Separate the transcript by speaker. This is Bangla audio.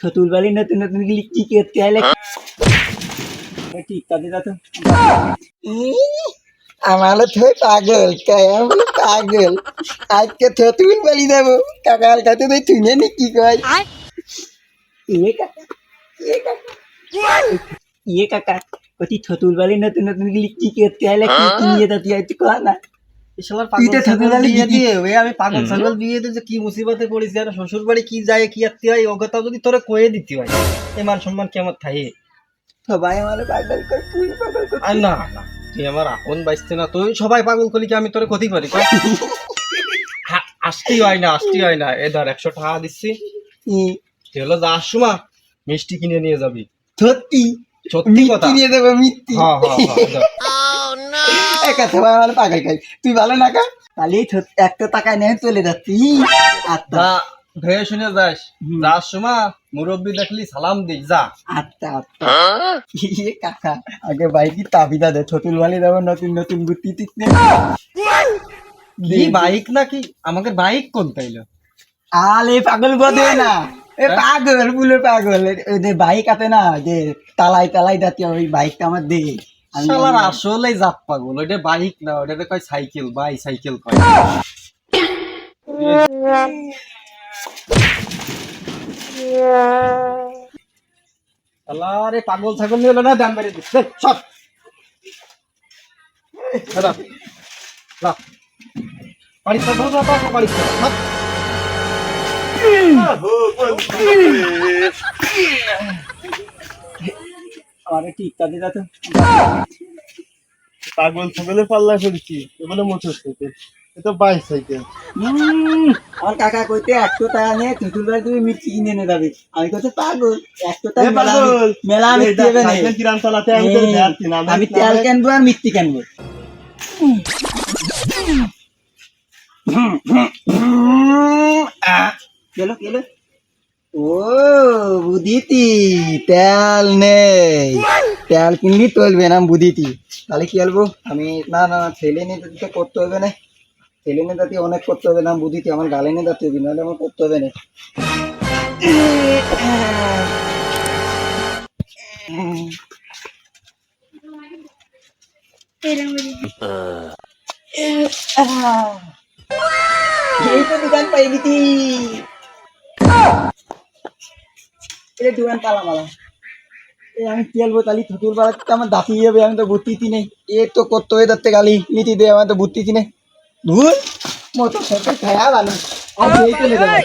Speaker 1: छतुल वाली नतून नतून की लिखी करते आले ठीक का देता तो आम्हाला थोय पागल काय आम्हाला पागल आज के थतुल वाली देबो काकाल का तो तुने नहीं की कय ये काका कति थतुल वाली नतून नतून की लिखी करते आले की নিয়ে দাতি আইতে কো না
Speaker 2: শালার পাগল ছাগল বিয়ে দিয়ে ওই আমি পাগল ছাগল বিয়ে দিয়ে যে কি মুসিবতে পড়িছি আর শ্বশুর বাড়ি কি যায় কি আত্তি হয় ও কথা যদি তোরে কয়ে দিতি হয় এই মান সম্মান কেমন থাকে
Speaker 1: সবাই আমারে পাগল কর তুই পাগল কর
Speaker 2: আর না না তুই আমার আপন বাইসতে না তুই সবাই পাগল করি কি আমি তোরে ক্ষতি পারি আসতি হয় না এ ধর 100 টাকা দিচ্ছি তুই হলো যাস সময় মিষ্টি কিনে নিয়ে যাবি
Speaker 1: সত্যি
Speaker 2: সত্যি কথা
Speaker 1: কিনে দেবো মিষ্টি
Speaker 2: হ্যাঁ
Speaker 1: একা সবাই আমার পাগল কর তুই ভালো না কা খালি একটা টাকা নিয়ে চলে যাচ্ছি আচ্ছা
Speaker 2: ভেয়ে শুনে যাস সময় মুরব্বি দেখলি সালাম দিস যা
Speaker 1: আচ্ছা আচ্ছা ये কাকা আগে বাইক কি তাবিদা দে ছতুল वाली দেব নতুন নতুন বুদ্ধি তিকনে
Speaker 2: কি বাইক নাকি আমাকে বাইক কোন তাইলো
Speaker 1: আলে পাগল বদে না এ পাগল বুলে পাগল ওই যে বাইক আছে না যে তালাই দাতি ওই বাইকটা আমার দে
Speaker 2: শালার আসলেই জাত পাগল ওইটা বাইক না ওইটাতে কয় সাইকেল সাইকেল কয় শালারে পাগল ছাগল নিয়ে এলো না দাম বেড়ে দিস সব দাদা না বাড়ি তো বাড়ি সব
Speaker 1: আরে ঠিক কাজে যাচ্ছে
Speaker 3: পাগল ছাগলের পাল্লা করেছি এগুলো মোটর সাইকেল এটা বাইক সাইকেল
Speaker 1: আমার কাকা কইতে 100 টাকা নিয়ে ছতুল ভাই তুমি মিষ্টি কিনে এনে যাবে আমি কইতে পাগল 100 টাকা মেলা মিষ্টি দেবে না
Speaker 3: সাইকেল কিরাম চালাতে আমি তো দেয়ার কিনা
Speaker 1: আমি তেল কিনবো আর মিষ্টি কিনবো কেলো ও বুদিতি তেল নেই তেল কিনলি চলবে না বুদিতি তাহলে কি বলবো আমি না ছেলে নিয়ে তো করতে হবে না ছেলে নিয়ে যাতে অনেক করতে হবে না বুদিতি আমার গালে নিয়ে যাতে হবে নাহলে আমার করতে হবে না এই তো দোকান পাই গেছি এটা দোকান পালা মালা আমি তেল বোতালি থতুর পাড়াতে আমার দাঁতি যাবে আমি তো বুদ্ধিতি নেই এ তো করতে হয়ে যাচ্ছে গালি নীতি দে আমার তো বুদ্ধিতি নেই ধুর মোটর সাইকেল খায়া ভালো আর এই চলে যাবে